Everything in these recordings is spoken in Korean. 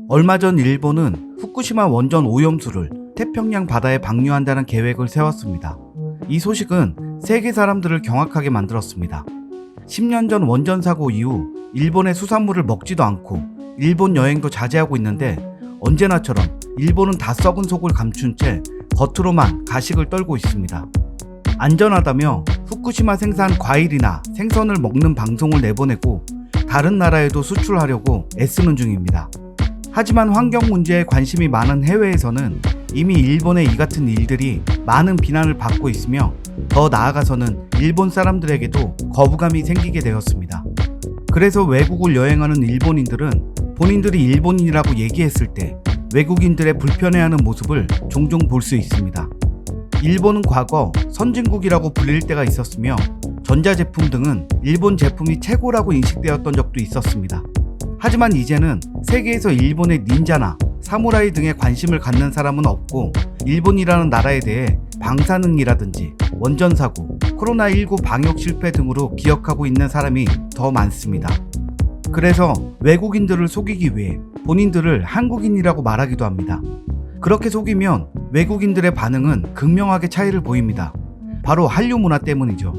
얼마 전 일본은 후쿠시마 원전 오염수를 태평양 바다에 방류한다는 계획을 세웠습니다. 이 소식은 세계 사람들을 경악하게 만들었습니다. 10년 전 원전 사고 이후 일본의 수산물을 먹지도 않고 일본 여행도 자제하고 있는데 언제나처럼 일본은 다 썩은 속을 감춘 채 겉으로만 가식을 떨고 있습니다. 안전하다며 후쿠시마 생산 과일이나 생선을 먹는 방송을 내보내고 다른 나라에도 수출하려고 애쓰는 중입니다. 하지만 환경 문제에 관심이 많은 해외에서는 이미 일본의 이 같은 일들이 많은 비난을 받고 있으며 더 나아가서는 일본 사람들에게도 거부감이 생기게 되었습니다. 그래서 외국을 여행하는 일본인들은 본인들이 일본인이라고 얘기했을 때 외국인들의 불편해하는 모습을 종종 볼 수 있습니다. 일본은 과거 선진국이라고 불릴 때가 있었으며 전자제품 등은 일본 제품이 최고라고 인식되었던 적도 있었습니다. 하지만 이제는 세계에서 일본의 닌자나 사무라이 등에 관심을 갖는 사람은 없고 일본이라는 나라에 대해 방사능이라든지 원전 사고, 코로나19 방역 실패 등으로 기억하고 있는 사람이 더 많습니다. 그래서 외국인들을 속이기 위해 본인들을 한국인이라고 말하기도 합니다. 그렇게 속이면 외국인들의 반응은 극명하게 차이를 보입니다. 바로 한류 문화 때문이죠.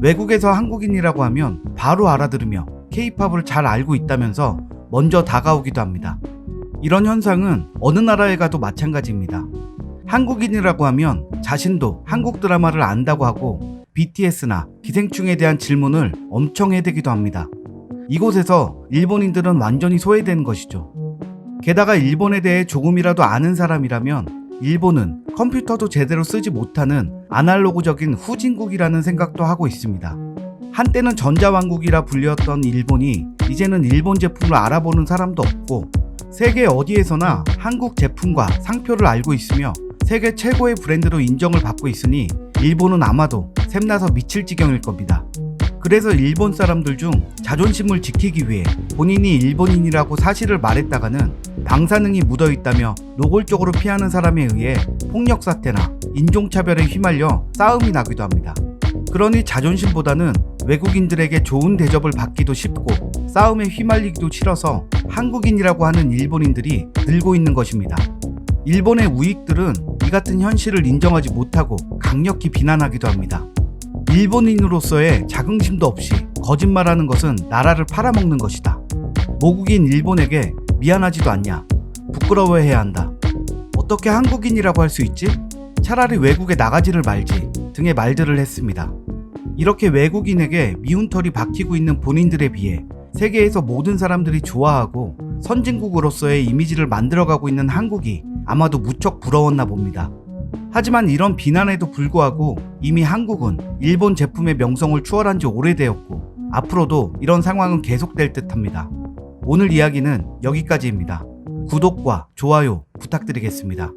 외국에서 한국인이라고 하면 바로 알아들으며 K-팝을 잘 알고 있다면서 먼저 다가오기도 합니다. 이런 현상은 어느 나라에 가도 마찬가지입니다. 한국인이라고 하면 자신도 한국 드라마를 안다고 하고 BTS나 기생충에 대한 질문을 엄청 해대기도 합니다. 이곳에서 일본인들은 완전히 소외되는 것이죠. 게다가 일본에 대해 조금이라도 아는 사람이라면 일본은 컴퓨터도 제대로 쓰지 못하는 아날로그적인 후진국이라는 생각도 하고 있습니다. 한때는 전자왕국이라 불렸던 일본이 이제는 일본 제품을 알아보는 사람도 없고 세계 어디에서나 한국 제품과 상표를 알고 있으며 세계 최고의 브랜드로 인정을 받고 있으니 일본은 아마도 샘나서 미칠 지경일 겁니다. 그래서 일본 사람들 중 자존심을 지키기 위해 본인이 일본인이라고 사실을 말했다가는 방사능이 묻어있다며 노골적으로 피하는 사람에 의해 폭력 사태나 인종차별에 휘말려 싸움이 나기도 합니다. 그러니 자존심보다는 외국인들에게 좋은 대접을 받기도 쉽고 싸움에 휘말리기도 싫어서 한국인이라고 하는 일본인들이 늘고 있는 것입니다. 일본의 우익들은 이 같은 현실을 인정하지 못하고 강력히 비난하기도 합니다. 일본인으로서의 자긍심도 없이 거짓말하는 것은 나라를 팔아먹는 것이다. 모국인 일본에게 미안하지도 않냐. 부끄러워해야 한다. 어떻게 한국인이라고 할 수 있지? 차라리 외국에 나가지를 말지 등의 말들을 했습니다. 이렇게 외국인에게 미운 털이 박히고 있는 본인들에 비해 세계에서 모든 사람들이 좋아하고 선진국으로서의 이미지를 만들어가고 있는 한국이 아마도 무척 부러웠나 봅니다. 하지만 이런 비난에도 불구하고 이미 한국은 일본 제품의 명성을 추월한 지 오래되었고 앞으로도 이런 상황은 계속될 듯합니다. 오늘 이야기는 여기까지입니다. 구독과 좋아요 부탁드리겠습니다.